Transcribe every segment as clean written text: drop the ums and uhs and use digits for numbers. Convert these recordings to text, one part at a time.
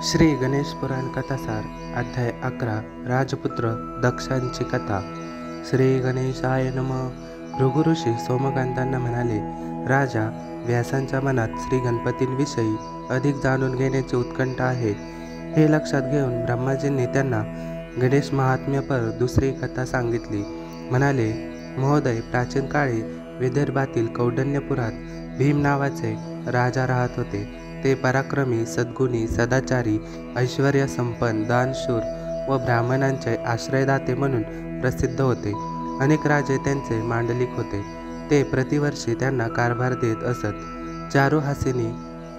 श्री गणेश पुराण कथासार अध्याय 11 राजपुत्र दक्षांची कथा। श्री गणेशाय नमः। भृगु ऋषी सोमकांतांना म्हणाले, राजा, व्यासांच्या मनात श्री गणपतींविषयी अधिक जाणून घेण्याची उत्कंठा आहे। हे लक्षात घेऊन ब्रह्माजींनी त्यांना गणेश महात्म्यपर दुसरी कथा सांगितली। म्हणाले, महोदय, प्राचीन काळी विदर्भातील कौंडण्यपुरात भीम नावाचे राजा राहत होते। ते पराक्रमी, सद्गुणी, सदाचारी, ऐश्वर्य संपन्न, दानशूर व ब्राह्मणांचे आश्रयदाते म्हणून प्रसिद्ध होते। अनेक राजे त्यांचे मांडलिक होते। ते प्रतिवर्षी त्यांना कारभार देत असत। चारुहासिनी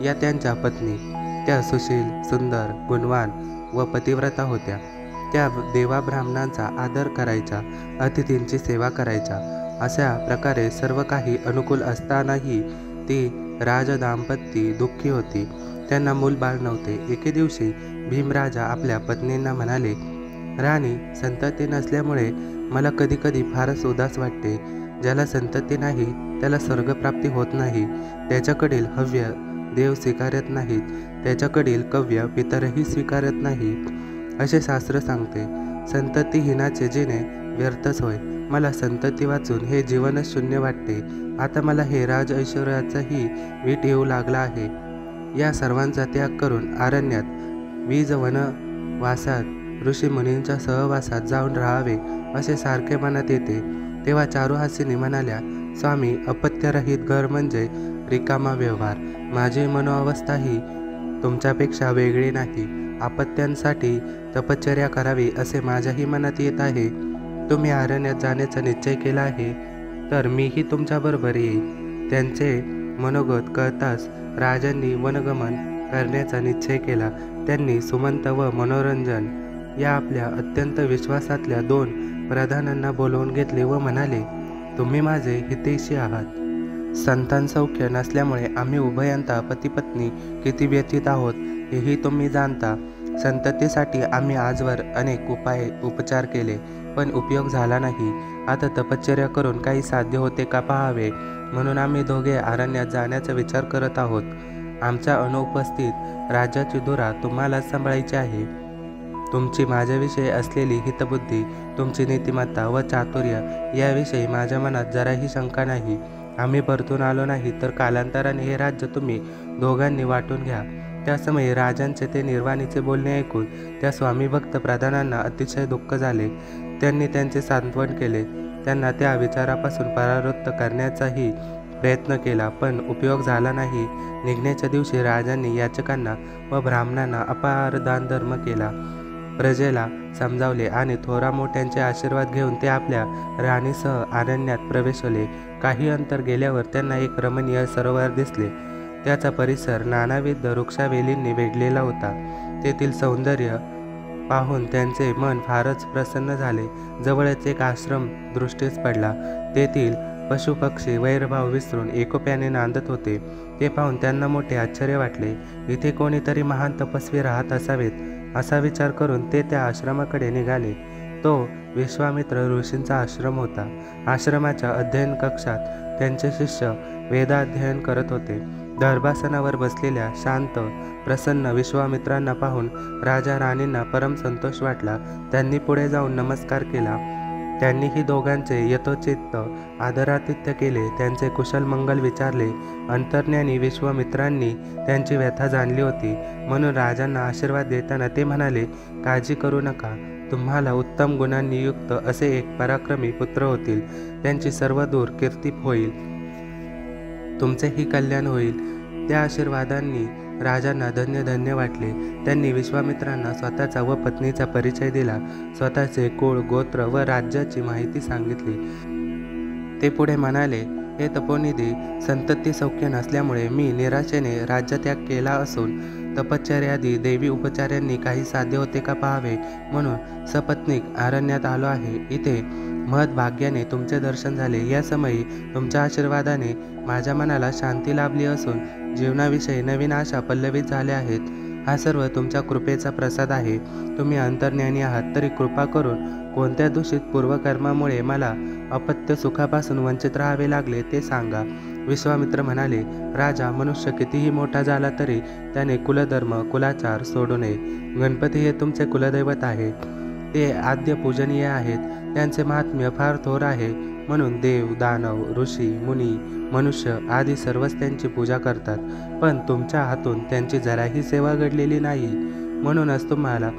या त्यांच्या पत्नी। त्या सुशील, सुंदर, गुणवान व पतिव्रता होत्या। त्या देवा ब्राह्मणांचा आदर करायच्या, अतिथींची सेवा करायच्या। अशा प्रकारे सर्व काही अनुकूल असतानाही ती राजदाम्पत्य दुःखी होती। त्यांना मूलबाळ नव्हते। एके दिवशी भीमराजा आपल्या पत्नींना म्हणाले, राणी, संतती नसल्यामुळे मला कधीकधी फारच उदास वाटते। ज्याला संतती नाही त्याला स्वर्गप्राप्ती होत नाही। त्याच्याकडील हव्य देव स्वीकारत नाहीत, त्याच्याकडील कव्य पितरही स्वीकारत नाही, असे शास्त्र सांगते। संततीहीनाचे जिणे व्यर्थच होय। मला संतती वाचून हे जीवनच शून्य वाटते। आता मला हे राज ऐश्वर्याचाही वीट येऊ लागला आहे। या सर्वांचा त्याग करून अरण्यात वीज वनवासात ऋषीमुनींच्या सहवासात जाऊन राहावे असे सारखे मनात येते। तेव्हा चारुहासिनी म्हणाल्या, स्वामी, अपत्यरहित घर म्हणजे रिकामा व्यवहार। माझी मनोअवस्थाही तुमच्यापेक्षा वेगळी नाही। अपत्यांसाठी तपश्चर्या करावी असे माझ्याही मनात येत आहे। तुम्ही अरण्यात जाण्याचा निश्चय केला आहे तर मीही तुमच्याबरोबर येईल। त्यांचे मनोगत कळताच राजांनी वनगमन करण्याचा निश्चय केला। त्यांनी सुमंत व मनोरंजन या आपल्या अत्यंत विश्वासातल्या 2 प्रधानांना बोलवून घेतले व म्हणाले, तुम्ही माझे हितैषी आहात। संतान सौख्य नसल्यामुळे आम्ही उभयंता पतिपत्नी किती व्यथित आहोत हेही तुम्ही जाणता। संततीसाठी आम्ही आजवर अनेक उपचार केले, पण उपयोग झाला नाही। आता तपश्चर्या करून काही साध्य होते का पाहावे, म्हणून आम्ही दोघे अरण्यात जाण्याचा विचार करत आहोत। आमच्या अनुपस्थित राज्याची धुरा तुम्हालाच सांभाळायची आहे। तुमची माझ्याविषयी असलेली हितबुद्धी, तुमची नीतिमत्ता व चातुर्य याविषयी माझ्या मनात जराही शंका नाही। आम्ही परतून आलो नाही तर कालांतराने हे राज्य तुम्ही दोघांनी वाटून घ्या। त्या समयी राजांचे ते निर्वाणीचे बोलणे ऐकून त्या स्वामीभक्त प्रधानांना अतिशय दुःख झाले। त्यांनी त्यांचे सांत्वन केले। त्यांना त्या विचारापासून परावृत्त करण्याचाही प्रयत्न केला, पण उपयोग झाला नाही। निघण्याच्या दिवशी राजांनी याचकांना व ब्राह्मणांना अपार दानधर्म केला। प्रजेला समजावले आणि थोरा मोठ्यांचे आशीर्वाद घेऊन ते आपल्या राणीसह अरण्यात प्रवेशले। काही अंतर गेल्यावर त्यांना एक रमणीय सरोवर दिसले। त्याचा परिसर नानाविध वृक्षावेलींनी वेढलेला होता। तेथील सौंदर्य पाहून त्यांचे मन फारच प्रसन्न झाले। जवळच एक आश्रम दृष्टीस पडला। तेथील पशुपक्षी वैरभाव विसरून एकोप्याने नांदत होते। ते पाहून त्यांना मोठे आश्चर्य वाटले। इथे कोणीतरी महान तपस्वी राहत असावेत असा विचार करून ते त्या आश्रमाकडे निघाले। तो विश्वामित्र ऋषींचा आश्रम होता। आश्रमाच्या अध्ययन कक्षात त्यांचे शिष्य वेदाध्ययन करत होते। दर्भासनावर बसलेल्या शांत प्रसन्न विश्वामित्रांना पाहून राजा राणींना परम संतोष वाटला। त्यांनी पुढे जाऊन नमस्कार केला। त्यांनीही दोघांचे यथोचित आदरातिथ्य केले। त्यांचे कुशल मंगल विचारले। अंतर्ज्ञानी विश्वामित्रांनी त्यांची व्यथा जाणली होती, म्हणून राजांना आशीर्वाद देताना ते म्हणाले, काळजी करू नका। तुम्हाला उत्तम गुणांनी युक्त असे एक पराक्रमी पुत्र होतील। त्यांची सर्वदूर कीर्ती होईल, तुमचेही कल्याण होईल। त्या आशीर्वादांनी राजांना धन्य धन्य वाटले। त्यांनी विश्वामित्रांना स्वतःचा व पत्नीचा परिचय दिला। स्वतःचे कुळ, गोत्र व राज्याची माहिती सांगितली। ते पुढे म्हणाले, हे तपोनिधी, संतती सौख्य नसल्यामुळे मी निराशेने राज्यत्याग केला असून तपश्चर्यादी देवी उपचारांनी काही साध्य होते का पाहावे म्हणून सपत्नीक अरण्यात आलो आहे। इथे महद्भाग्याने तुमचे दर्शन झाले। या समयी तुमच्या आशीर्वादाने माझ्या मनाला शांती लाभली असून जीवनाविषयी नवीन आशा पल्लवित झाल्या आहेत। हा सर्व तुमच्या कृपेचा प्रसाद आहे। तुम्ही अंतर्ज्ञानी आहात, तरी कृपा करून कोणत्या दूषित पूर्वकर्मामुळे मला अपत्य सुखापासून वंचित राहावे लागले ते सांगा। विश्वामित्र म्हणाले, राजा, मनुष्य कितीही मोठा झाला तरी त्याने कुलधर्म कुलाचार सोडू नये. गणपती हे तुमचे कुलदैवत आहे. ते आद्य पूजनीय आहेत. त्यांचे महात्म्य फार थोर आहे. म्हणून देव, दानव, ऋषी, मुनी, मनुष्य आदी सर्वच त्यांची पूजा करतात. पण तुमच्या हातून त्यांची जराही सेवा घडलेली नाही. म्हणूनच तुम्हाला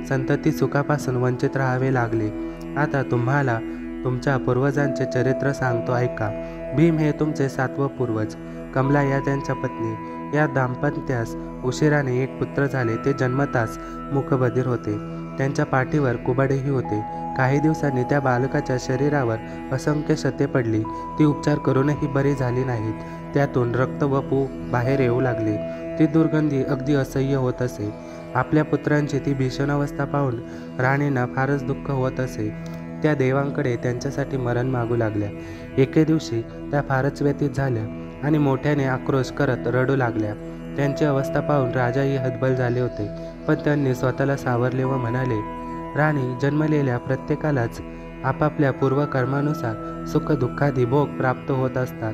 संतती सुखापासून वंचित राहावे लागले. आता तुम्हाला तुमच्या पूर्वजांचे चरित्र सांगतो, ऐका. भीम हे तुमचे 7वे पूर्वज. कमला या त्यांच्या पत्नी. या दाम्पत्यास उशिराने एक पुत्र झाले. ते जन्मताच मुकबधीर होते. त्यांच्या पाठीवर कुबडेही होते. काही दिवसांनी त्या बालकाच्या शरीरावर असंख्य शते पडली. ती उपचार करूनही बरी झाली नाहीत. त्यातून रक्त व पू बाहेर येऊ लागले. ती दुर्गंधी अगदी असह्य होत असे. आपल्या पुत्रांची ती भीषण अवस्था पाहून राणींना फारच दुःख होत असे. त्या देवांकडे त्यांच्यासाठी मरण मागू लागल्या. एके दिवशी त्या फारच व्यथित झाल्या आणि मोठ्याने आक्रोश करत रडू लागल्या. त्यांची अवस्था पाहून राजाही हतबल झाले होते. पण त्यांनी स्वतःला सावरले व म्हणाले, राणी, जन्मलेल्या प्रत्येकालाच आपापल्या पूर्वकर्मानुसार सुखदुःखादी भोग प्राप्त होत असतात.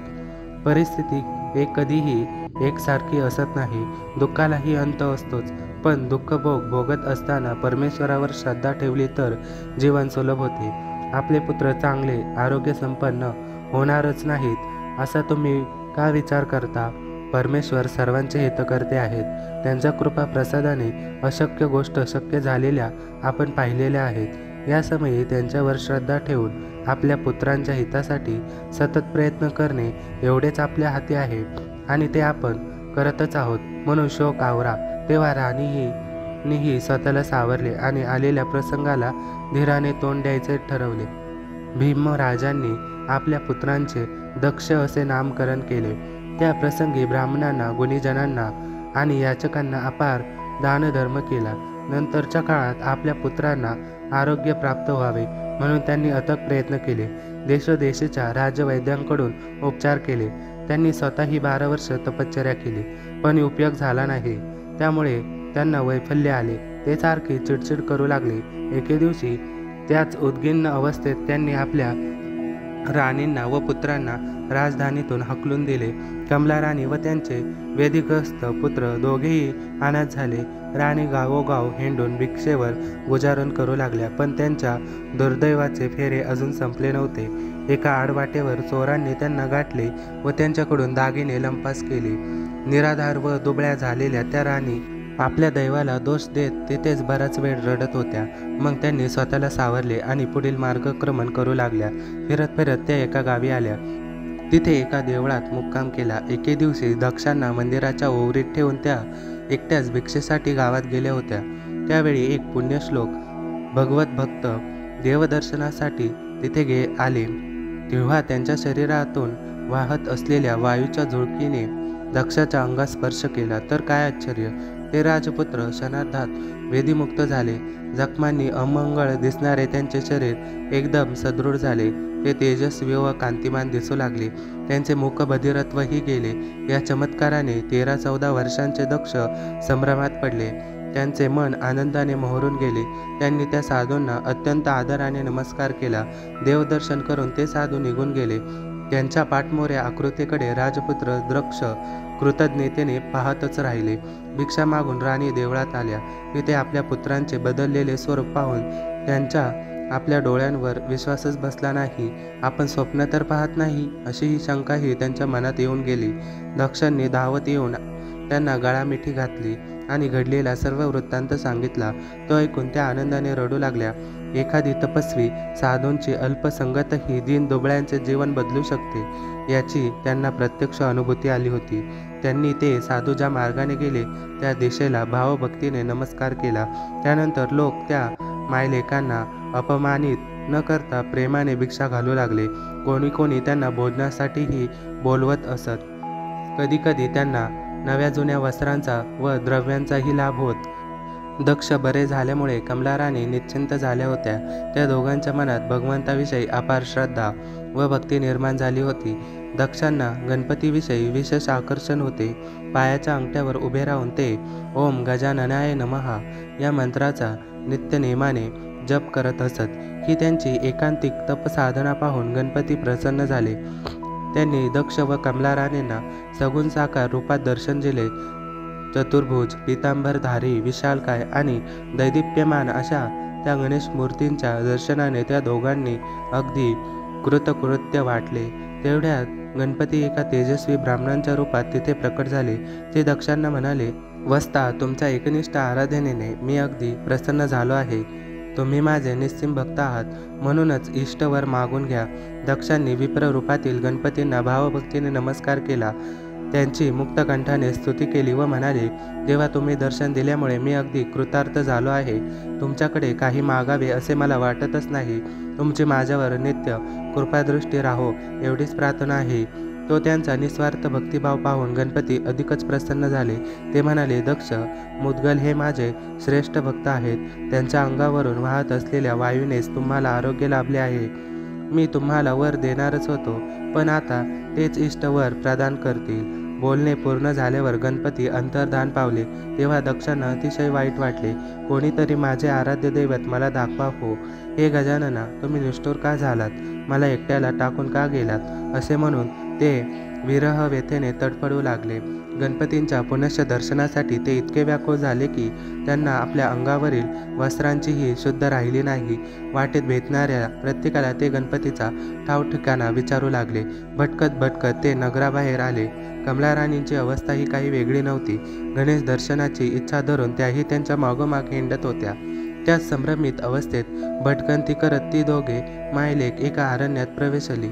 परिस्थिती कधीही एकसारखी असत नाही. दुःखालाही अंत असतोच. पण दुःख भोगत असताना परमेश्वरावर श्रद्धा ठेवली तर जीवन सुलभ होते. आपले पुत्र चांगले आरोग्यसंपन्न होणारच नाहीत असा तुम्ही का विचार करता? परमेश्वर सर्वांचे हितकर्ते आहेत. त्यांच्या कृपा प्रसादाने अशक्य गोष्ट शक्य झालेल्या आपण पाहिलेल्या आहेत. या समयी त्यांच्यावर श्रद्धा ठेवून आपल्या पुत्रांच्या हितासाठी सतत प्रयत्न करणे एवढेच आपल्या हाती आहे आणि ते आपण करतच आहोत. म्हणून शोक आवरा. तेव्हा राणीही स्वतःला सावरले आणि आलेल्या प्रसंगाला धीराने तोंड द्यायचे ठरवले. भीमराजांनी आपल्या पुत्रांचे दक्ष असे नामकरण केले. त्या प्रसंगी ब्राह्मणांना, गुणीजनांना आणि याचकांना अपार दानधर्म केला. नंतरच्या काळात आपल्या पुत्रांना आरोग्य प्राप्त व्हावे म्हणून त्यांनी अथक प्रयत्न केले. देशोदेशीच्या राजवैद्यांकडून उपचार केले. त्यांनी स्वतःही 12 वर्ष तपश्चर्या केली, पण उपयोग झाला नाही. त्यामुळे त्यांना वैफल्य आले. ते सारखे चिडचिड करू लागले. एके दिवशी त्याच उद्विग्न अवस्थेत त्यांनी आपल्या राणींना व पुत्रांना राजधानीतून हकलून दिले. कमला राणी व त्यांचे व्याधिग्रस्त पुत्र दोघेही अनाथ झाले. राणी गावोगाव हिंडून भिक्षेवर गुजारण करू लागल्या. पण त्यांच्या दुर्दैवाचे फेरे अजून संपले नव्हते. एका आडवाटेवर चोरांनी त्यांना गाठले व त्यांच्याकडून दागिने लंपास केले. निराधार व दुबळ्या झालेल्या त्या राणी आपल्या दैवाला दोष देत तिथेच बराच वेळ रडत होत्या. मग त्यांनी स्वतःला सावरले आणि पुढील मार्गक्रमण करू लागल्या. फिरत फिरत त्या एका गावी आल्या. तिथे एका देवळात मुक्काम केला. एके दिवशी दक्षांना मंदिराच्या ओवरीत ठेवून त्या एकट्याच भिक्षेसाठी गावात गेल्या होत्या. त्यावेळी एक पुण्यश्लोक भगवत भक्त देवदर्शनासाठी तिथे आले. तेव्हा त्यांच्या शरीरातून वाहत असलेल्या वायूच्या झुळकीने दक्षाच्या अंगास स्पर्श केला. तर काय आश्चर्य! ते राजपुत्र क्षणार्धात वेदीमुक्त झाले. जखमांनी अमंगळ दिसणारे त्यांचे शरीर एकदम सदृढ झाले. ते तेजस्वी व कांतिमान दिसू लागले. त्यांचे मूकबधिरत्वही गेले. या चमत्काराने 13-14 वर्षांचे दक्ष संभ्रमात पडले. त्यांचे मन आनंदाने मोहरून गेले. त्यांनी त्या साधूंना अत्यंत आदराने नमस्कार केला. देवदर्शन करून ते साधू निघून गेले. त्यांच्या पाठमोऱ्या आकृतीकडे राजपुत्र दक्ष कृतज्ञतेने पाहतच राहिले. भिक्षा मागून राणी देवळात आल्या. तिथे आपल्या पुत्रांचे बदललेले स्वरूप पाहून त्यांच्या आपल्या डोळ्यांवर विश्वासच बसला नाही. आपण स्वप्न तर पाहत नाही अशी ही शंकाही त्यांच्या मनात येऊन गेली. दक्षांनी धावत येऊन त्यांना गळामिठी घातली आणि घडलेला सर्व वृत्तांत सांगितला. तो ऐकून त्या आनंदाने रडू लागल्या. एखादी तपस्वी साधूंची अल्पसंगतही दीन दुबळ्यांचे जीवन बदलू शकते याची त्यांना प्रत्यक्ष अनुभूती आली होती. त्यांनी ते साधू ज्या मार्गाने गेले त्या दिशेला भावभक्तीने नमस्कार केला. त्यानंतर लोक त्या मायलेकांना अपमानित न करता प्रेमाने भिक्षा घालू लागले. कोणी कोणी त्यांना भोजनासाठीही बोलवत असत. कधीकधी त्यांना नव्या जुन्या वस्त्रांचा व द्रव्यांचाही लाभ होत. दक्ष बरे झाल्यामुळे कमला राणी निश्चिंत झाल्या होत्या. त्या दोघांच्या मनात भगवंताविषयी अपार श्रद्धा व भक्ती निर्माण झाली होती. दक्षांना गणपतीविषयी विशेष आकर्षण होते. पायाच्या अंगठ्यावर उभे राहून ते ओम गजाननाय नमः या मंत्राचा नित्यनेमाने जप करत असत. ही त्यांची एकांतिक तपसाधना पाहून गणपती प्रसन्न झाले. त्यांनी दक्ष व कमला राणींना सगुण साकार रूपात दर्शन दिले. चतुर्भुज, पितांबरधारी, विशालकाय आणि दैदिप्यमान अशा त्या गणेश मूर्तींच्या दर्शनाने त्या दोघांनी अगदी कृतकृत्य वाटले. तेवढ्यात गणपती एका तेजस्वी ब्राह्मणांच्या रूपात तिथे प्रकट झाले. ते दक्षांना म्हणाले, वस्ता, तुमच्या एकनिष्ठ आराधनेने मी अगदी प्रसन्न झालो आहे. तुम्ही माझे निस्सीम भक्त आहात, म्हणूनच इष्टवर मागून घ्या. दक्षांनी विप्र रूपातील गणपतींना भावभक्तीने नमस्कार केला. त्यांची मुक्तकंठाने स्तुती केली व म्हणाले, जेव्हा तुम्ही दर्शन दिल्यामुळे मी अगदी कृतार्थ झालो आहे. तुमच्याकडे काही मागावे असे मला वाटतच नाही. तुमची माझ्यावर नित्य कृपादृष्टी राहो एवढीच प्रार्थना आहे. तो त्यांचा निस्वार्थ भक्तिभाव पाहून गणपती अधिकच प्रसन्न झाले. ते म्हणाले, दक्ष, मुद्गल हे माझे श्रेष्ठ भक्त आहेत. त्यांच्या अंगावरून वाहत असलेल्या वायूनेच तुम्हाला आरोग्य लाभले आहे. मी तुम्हाला वर देणारच होतो, पण आता तेच इष्ट वर प्रदान करतील. बोलणे पूर्ण झाल्यावर गणपती अंतर्धान पावले. तेव्हा दक्षांना अतिशय वाईट वाटले. कोणीतरी माझे आराध्य दैवत मला दाखवा हो. हे गजानना, तुम्ही निष्ठुर का झालात? मला एकट्याला टाकून का गेलात? असे म्हणून ते विरह व्यथेने तडफडू लागले. गणपतींच्या पुनश्च दर्शनासाठी ते इतके व्याकुळ झाले की त्यांना आपल्या अंगावरील वस्त्रांचीही शुद्ध राहिली नाही. वाटेत भेटणाऱ्या प्रत्येकाला ते गणपतीचा ठाव ठिकाणा विचारू लागले. भटकत भटकत ते नगराबाहेर आले. कमला राणींची अवस्था ही काही वेगळी नव्हती. गणेश दर्शनाची इच्छा धरून त्याही त्यांच्या मागोमाग हिंडत होत्या. त्या संभ्रमित अवस्थेत भटकंती करत ती दोघे मायलेक एका अरण्यात प्रवेशली.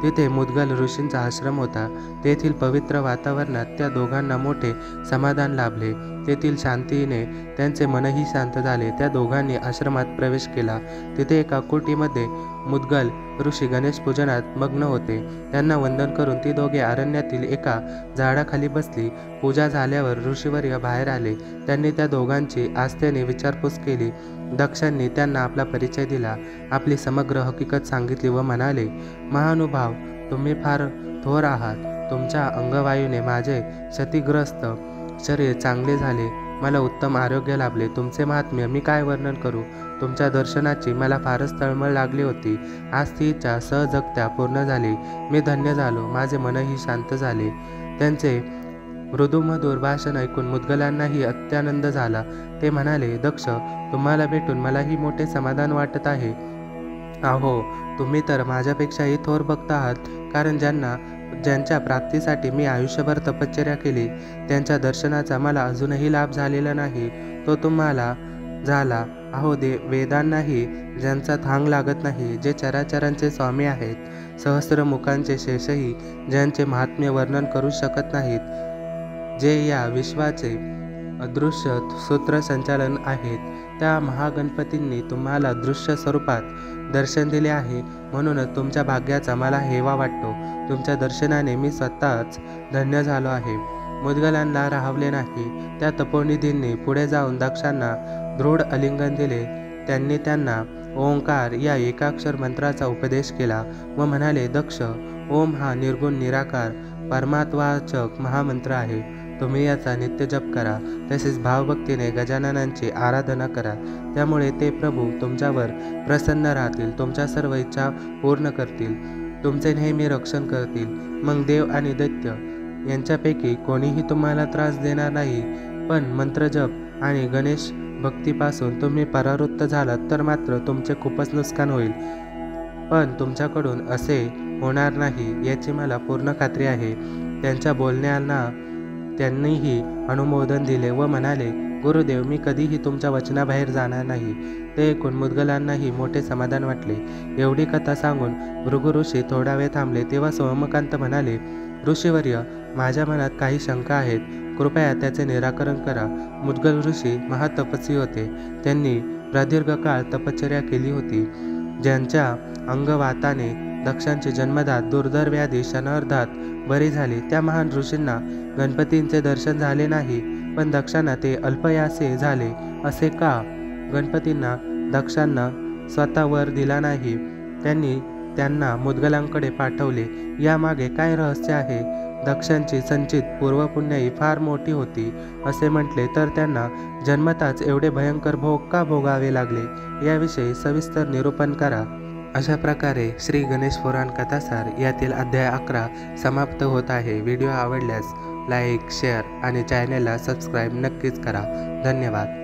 तिथे मुद्गल ऋषींचा आश्रम होता. तेथील पवित्र वातावरणात त्या दोघांना मोठे समाधान लाभले. तेथील शांतीने त्यांचे मनही शांत झाले. त्या दोघांनी आश्रमात प्रवेश केला. तिथे एका कुटीमध्ये मुद्गल ऋषी गणेश पूजनात मग्न होते. त्यांना वंदन करून ती दोघे अरण्यातील एका झाडाखाली बसली. पूजा झाल्यावर ऋषीवर्य बाहेर आले. त्यांनी त्या दोघांची आस्थेने विचारपूस केली. दक्षांनी त्यांना आपला परिचय दिला, आपली समग्र हकीकत सांगितली व म्हणाले, महानुभाव, तुम्ही फार थोर आहात. तुमच्या अंगवायूने माझे क्षतिग्रस्त शरीर चांगले झाले. मला उत्तम आरोग्य लाभले. तुमचे महात्म्य मी काय वर्णन करू? तुमच्या दर्शनाची मला फारच तळमळ लागली होती. आज ती इच्छा सहजगत्या पूर्ण झाली. मी धन्य झालो. माझे मनही शांत झाले. त्यांचे मृदुमधुर भाषण ऐकून मुद्गलांनाही अत्यानंद झाला. ते म्हणाले, दक्ष, तुम्हाला भेटून मलाही मोठे समाधान वाटत आहे. अहो, तुम्ही तर माझ्यापेक्षाही थोर भक्त आहात. कारण ज्यांच्या प्राप्तीसाठी मी आयुष्यभर तपश्चर्या केली, त्यांच्या दर्शनाचा मला अजूनही लाभ झालेला नाही, तो तुम्हाला झाला. अहो, वेदांनाही ज्यांचा थांग लागत नाही, जे चराचरांचे स्वामी आहेत, सहस्र मुखांचे शेषही ज्यांचे महात्म्य वर्णन करू शकत नाहीत, जे या विश्वाचे अदृश्य सूत्रसंचालन आहेत, त्या महागणपतींनी तुम्हाला दृश्य स्वरूपात दर्शन दिले आहे. म्हणूनच तुमच्या भाग्याचा मला हेवा वाटतो. तुमच्या दर्शनाने मी स्वतःच धन्य झालो आहे. मुद्गलांना राहवले नाही. त्या तपोनिधींनी पुढे जाऊन दक्षांना दृढ आलिंगन दिले. त्यांनी त्यांना ओंकार या एकाक्षर मंत्राचा उपदेश केला व म्हणाले, दक्ष, ओम हा निर्गुण निराकार परमात्वाचक महामंत्र आहे. तुम्ही याचा नित्य जप करा. तसेच भावभक्तीने गजाननांची आराधना करा. त्यामुळे ते प्रभू तुमच्यावर प्रसन्न राहतील, तुमच्या सर्व इच्छा पूर्ण करतील, तुमचे नेहमी रक्षण करतील. मग देव आणि दैत्य यांच्यापैकी कोणीही तुम्हाला त्रास देणार नाही. पण मंत्रजप आणि गणेश भक्तीपासून तुम्ही परावृत्त झालात तर मात्र तुमचे खूपच नुकसान होईल. पण तुमच्याकडून असे होणार नाही याची मला पूर्ण खात्री आहे. त्यांच्या बोलण्याला त्यांनीही अनुमोदन दिले व म्हणाले, गुरुदेव, मी कधीही तुमच्या वचनाबाहेर जाणार नाही. ते ऐकून मुद्गलांनाही मोठे समाधान वाटले. एवढी कथा सांगून भृगु ऋषी थोडा वेळ थांबले. तेव्हा सोमकांत म्हणाले, ऋषीवर्य, माझ्या मनात काही शंका आहेत. कृपया त्याचे निराकरण करा. मुद्गल ऋषी महातपस्वी होते. त्यांनी प्रदीर्घ काळ तपश्चर्या केली होती. ज्यांच्या अंगवाताने दक्षांची जन्मदात दुर्धर व्याधी क्षणार्धात बरी झाली, त्या महान ऋषींना गणपतींचे दर्शन झाले नाही, पण दक्षांना ते अल्पयासे झाले. असे का? गणपतींना दक्षांना स्वतः वर दिला नाही. त्यांनी त्यांना मुद्गलांकडे पाठवले. यामागे काय रहस्य आहे? दक्षांची संचित पूर्वपुण्याई फार मोठी होती असे म्हटले तर त्यांना जन्मताच एवढे भयंकर भोग का भोगावे लागले? याविषयी सविस्तर निरूपण करा. अशा प्रकारे श्री गणेश पुराण कथासार यातील अध्याय 11 समाप्त होत आहे. व्हिडिओ आवडल्यास लाईक, शेअर आणि चॅनेलला सबस्क्राईब नक्कीच करा. धन्यवाद.